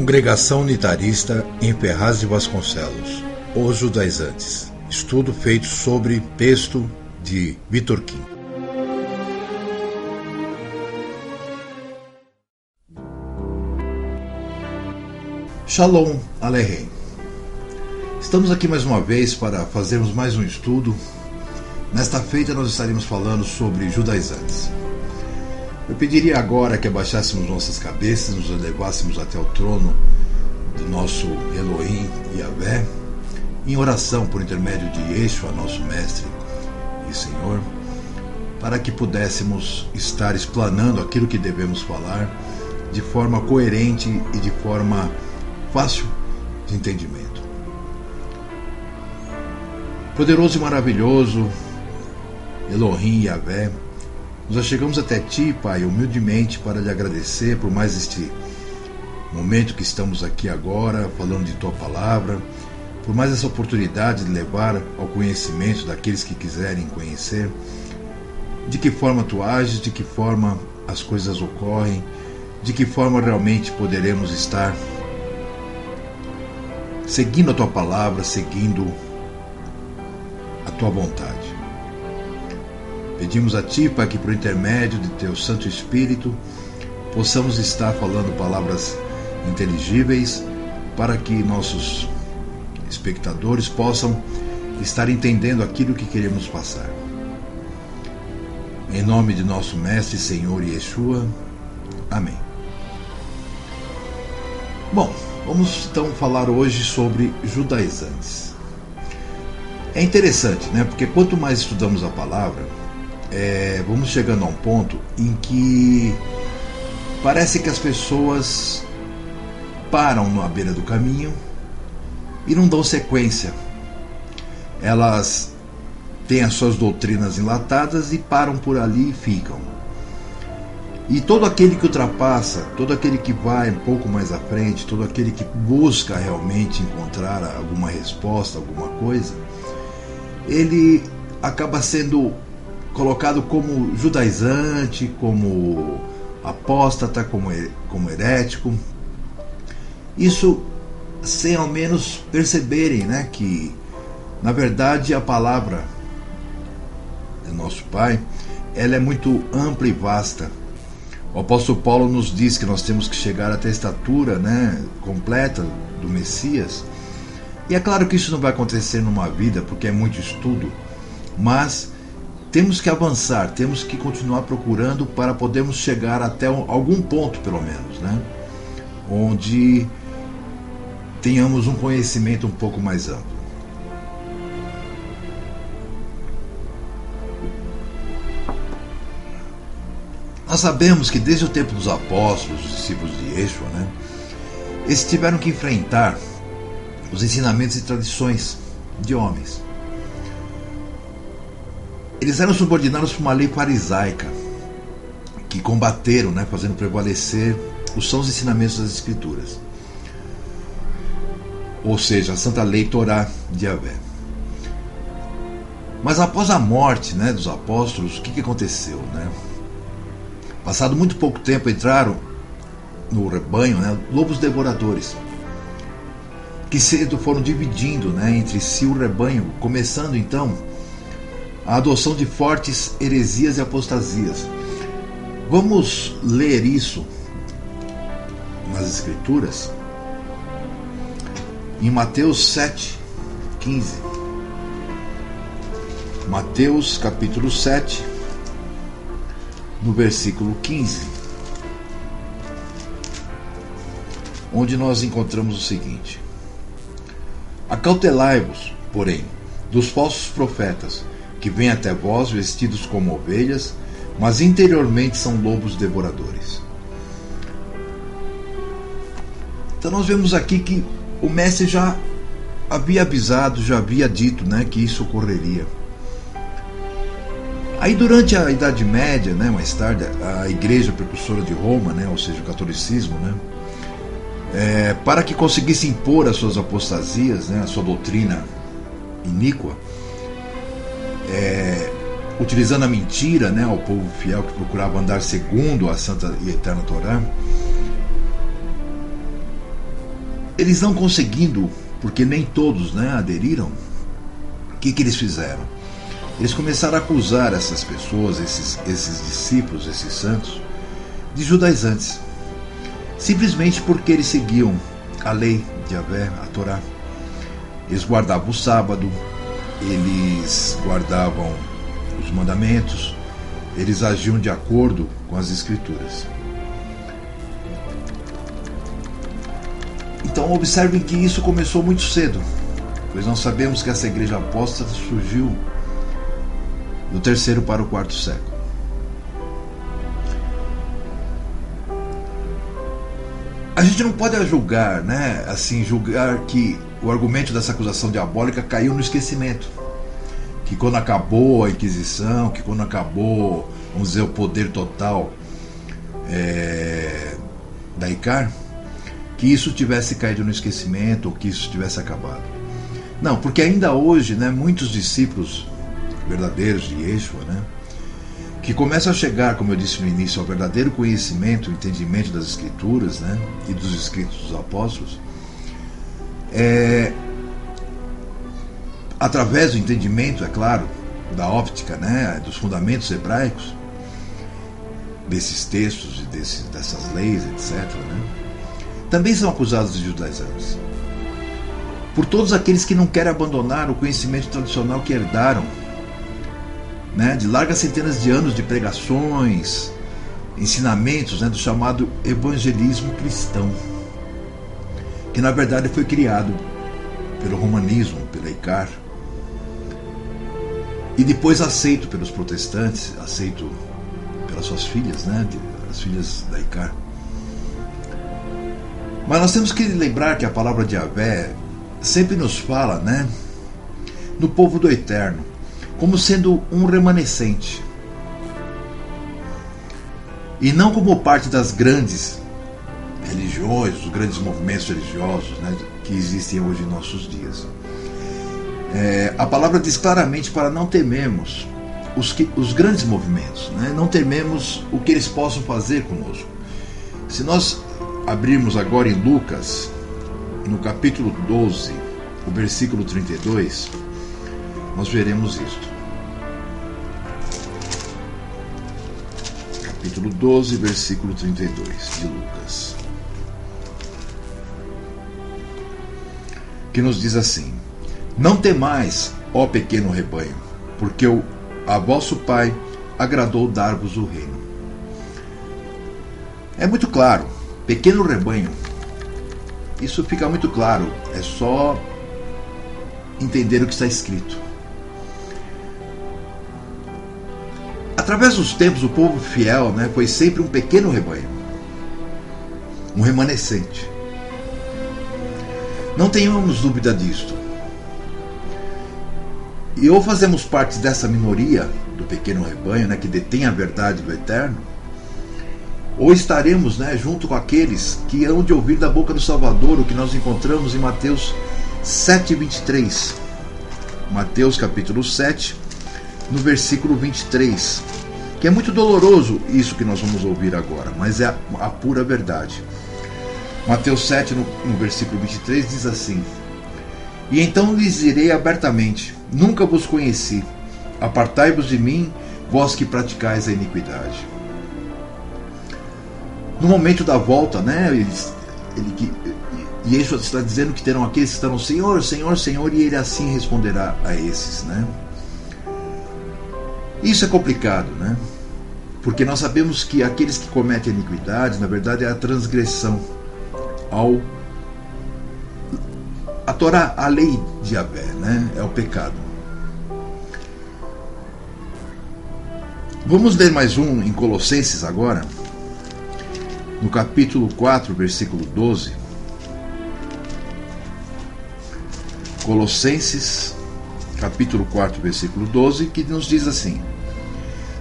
Congregação Unitarista em Ferraz de Vasconcelos, Os Judaizantes. Estudo feito sobre texto de Vitor Kim. Shalom Aleichem. Estamos aqui mais uma vez para fazermos mais um estudo. Nesta feita nós estaremos falando sobre judaizantes. Eu pediria agora que abaixássemos nossas cabeças, nos elevássemos até o trono do nosso Elohim Yahvé, em oração por intermédio de Yeshua, nosso Mestre e Senhor, para que pudéssemos estar explanando aquilo que devemos falar de forma coerente e de forma fácil de entendimento. Poderoso e maravilhoso Elohim Yahvé, nos achegamos até Ti, Pai, humildemente para lhe agradecer por mais este momento que estamos aqui agora, falando de Tua Palavra, por mais essa oportunidade de levar ao conhecimento daqueles que quiserem conhecer, de que forma Tu ages, de que forma as coisas ocorrem, de que forma realmente poderemos estar seguindo a Tua Palavra, seguindo a Tua vontade. Pedimos a Ti, Pai, que por intermédio de Teu Santo Espírito possamos estar falando palavras inteligíveis para que nossos espectadores possam estar entendendo aquilo que queremos passar. Em nome de nosso Mestre, Senhor Yeshua. Amém. Bom, vamos então falar hoje sobre judaizantes. É interessante, né? Porque quanto mais estudamos a palavra, vamos chegando a um ponto em que parece que as pessoas param na beira do caminho e não dão sequência. Elas têm as suas doutrinas enlatadas e param por ali e ficam. E todo aquele que ultrapassa, todo aquele que vai um pouco mais à frente, todo aquele que busca realmente encontrar alguma resposta, alguma coisa, ele acaba sendo colocado como judaizante, como apóstata, como herético. Isso sem ao menos perceberem, né, que na verdade a palavra do nosso Pai, ela é muito ampla e vasta. O apóstolo Paulo nos diz que nós temos que chegar até a estatura, né, completa do Messias. E é claro que isso não vai acontecer numa vida, porque é muito estudo, mas temos que avançar, temos que continuar procurando para podermos chegar até algum ponto, pelo menos, né, onde tenhamos um conhecimento um pouco mais amplo. Nós sabemos que desde o tempo dos apóstolos, os discípulos de Yeshua, né, eles tiveram que enfrentar os ensinamentos e tradições de homens. Eles eram subordinados por uma lei farisaica que combateram, né, fazendo prevalecer os sãos ensinamentos das Escrituras, ou seja, a Santa Lei Torá de Yahvé. Mas após a morte, né, dos apóstolos, o que aconteceu, né? Passado muito pouco tempo entraram no rebanho, né, lobos devoradores, que cedo foram dividindo, né, entre si o rebanho, começando então a adoção de fortes heresias e apostasias. Vamos ler isso nas Escrituras em Mateus 7:15. Mateus capítulo 7, no versículo 15, onde nós encontramos o seguinte: Acautelai-vos, porém, dos falsos profetas, que vêm até vós vestidos como ovelhas, mas interiormente são lobos devoradores. Então nós vemos aqui que o mestre já havia avisado, já havia dito, né, que isso ocorreria. Aí durante a Idade Média, né, mais tarde, a Igreja Precursora de Roma, né, ou seja, o catolicismo, né, para que conseguisse impor as suas apostasias, né, a sua doutrina iníqua, utilizando a mentira, né, ao povo fiel que procurava andar segundo a Santa e Eterna Torá, Eles não conseguindo, porque nem todos, né, aderiram, o que eles fizeram? Eles começaram a acusar essas pessoas, esses discípulos, esses santos, de judaizantes, simplesmente porque eles seguiam a lei de Yahvé, a Torá. Eles guardavam o sábado, eles guardavam os mandamentos, eles agiam de acordo com as escrituras. Então observem que isso começou muito cedo, pois nós sabemos que essa igreja apóstata surgiu do 3º para o 4º século. A gente não pode julgar, né, assim, julgar que o argumento dessa acusação diabólica caiu no esquecimento. Que quando acabou a Inquisição, que quando acabou, vamos dizer, o poder total da ICAR, que isso tivesse caído no esquecimento ou que isso tivesse acabado. Não, porque ainda hoje, né, muitos discípulos verdadeiros de Yeshua, né, que começam a chegar, como eu disse no início, ao verdadeiro conhecimento, entendimento das Escrituras, né, e dos escritos dos apóstolos, através do entendimento, é claro, da óptica, né, dos fundamentos hebraicos, desses textos e dessas leis, etc., né, também são acusados de judaizantes. Por todos aqueles que não querem abandonar o conhecimento tradicional que herdaram, né, de largas centenas de anos de pregações, ensinamentos, né, do chamado evangelismo cristão, que na verdade foi criado pelo romanismo, pela ICAR, e depois aceito pelos protestantes, aceito pelas suas filhas, né, as filhas da ICAR. Mas nós temos que lembrar que a palavra de Yahvé sempre nos fala, né, no povo do Eterno, como sendo um remanescente, e não como parte das grandes religiões, dos grandes movimentos religiosos, né, que existem hoje em nossos dias. A palavra diz claramente para não tememos os grandes movimentos, né, não tememos o que eles possam fazer conosco. Se nós abrirmos agora em Lucas, no capítulo 12, o versículo 32, nós veremos isto. Capítulo 12, versículo 32 de Lucas, que nos diz assim: Não temais, ó pequeno rebanho, porque a vosso Pai agradou dar-vos o reino. É muito claro, pequeno rebanho, isso fica muito claro, é só entender o que está escrito. Através dos tempos, o povo fiel, né, foi sempre um pequeno rebanho, um remanescente. Não tenhamos dúvida disto. E ou fazemos parte dessa minoria do pequeno rebanho, né, que detém a verdade do Eterno, ou estaremos, né, junto com aqueles que hão de ouvir da boca do Salvador o que nós encontramos em Mateus 7:23. Mateus capítulo 7, no versículo 23, que é muito doloroso isso que nós vamos ouvir agora, mas é a pura verdade. Mateus 7, no versículo 23, diz assim: E então lhes direi abertamente: Nunca vos conheci, apartai-vos de mim, vós que praticais a iniquidade. No momento da volta, né, Yeshua está dizendo que terão aqueles que estarão Senhor, Senhor, Senhor, e ele assim responderá a esses, né? Isso é complicado, né? Porque nós sabemos que aqueles que cometem iniquidade, na verdade, é a transgressão a Torá, a lei de Yahvé, né? É o pecado. Vamos ler mais um em Colossenses agora, no capítulo 4, versículo 12. Colossenses, capítulo 4, versículo 12, que nos diz assim: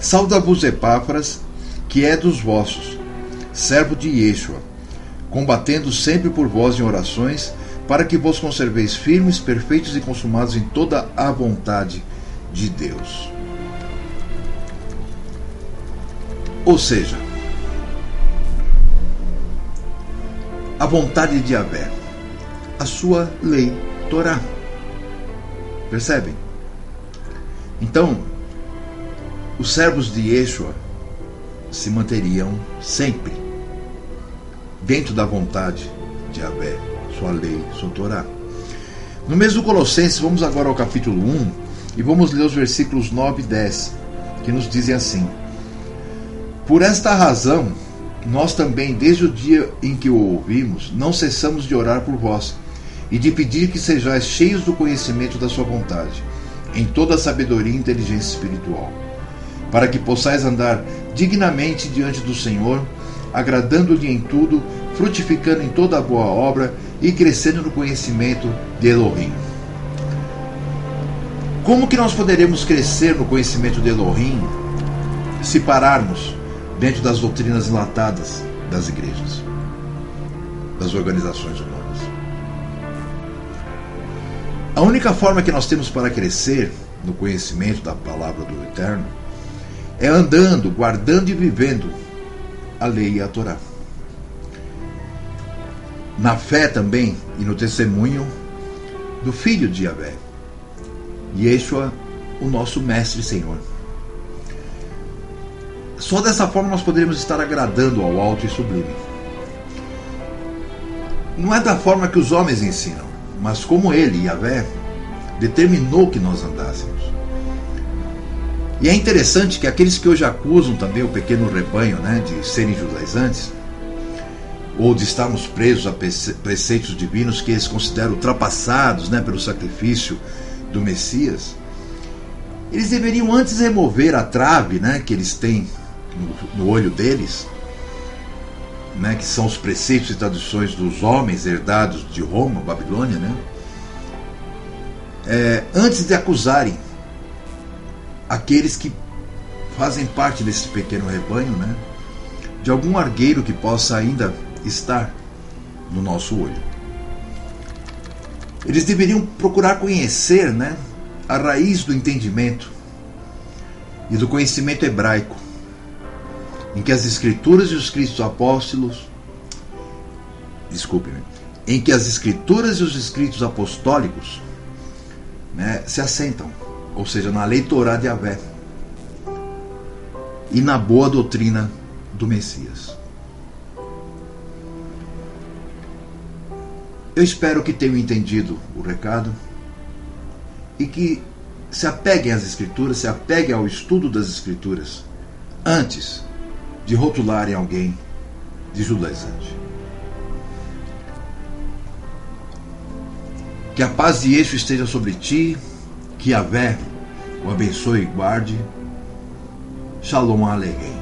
Sauda-vos Epáfras, que é dos vossos, servo de Yeshua, combatendo sempre por vós em orações, para que vos conserveis firmes, perfeitos e consumados em toda a vontade de Deus. Ou seja, a vontade de Yahvé, a sua lei Torá. Percebem? Então, os servos de Yeshua se manteriam sempre dentro da vontade de Yahvé, sua lei, sua Torá. No mesmo Colossenses, vamos agora ao capítulo 1 e vamos ler os versículos 9 e 10, que nos dizem assim: Por esta razão, nós também, desde o dia em que o ouvimos, não cessamos de orar por vós e de pedir que sejais cheios do conhecimento da sua vontade, em toda a sabedoria e inteligência espiritual, para que possais andar dignamente diante do Senhor, agradando-lhe em tudo, frutificando em toda a boa obra e crescendo no conhecimento de Elohim. Como que nós poderemos crescer no conhecimento de Elohim se pararmos dentro das doutrinas enlatadas das igrejas, das organizações humanas? A única forma que nós temos para crescer no conhecimento da palavra do Eterno é andando, guardando e vivendo a lei e a Torá. Na fé também e no testemunho do Filho de Yahvé, Yeshua, o nosso Mestre e Senhor. Só dessa forma nós poderemos estar agradando ao alto e sublime. Não é da forma que os homens ensinam, mas como ele, Yahvé, determinou que nós andássemos. E é interessante que aqueles que hoje acusam também o pequeno rebanho, de serem judaizantes, ou de estarmos presos a preceitos divinos que eles consideram ultrapassados pelo sacrifício do Messias, eles deveriam antes remover a trave que eles têm no olho deles, que são os preceitos e tradições dos homens herdados de Roma, Babilônia, antes de acusarem aqueles que fazem parte desse pequeno rebanho, de algum argueiro que possa ainda estar no nosso olho. Eles deveriam procurar conhecer a raiz do entendimento e do conhecimento hebraico, em que as Escrituras e os escritos apóstolos, em que as Escrituras e os escritos apostólicos se assentam, ou seja, na lei Torá de Yahvé e na boa doutrina do Messias. Eu espero que tenham entendido o recado e que se apeguem às Escrituras, se apeguem ao estudo das Escrituras antes de rotularem alguém de judaizante. Que a paz de Yeshua esteja sobre ti, que Yahvé o abençoe e guarde. Shalom Aleichem.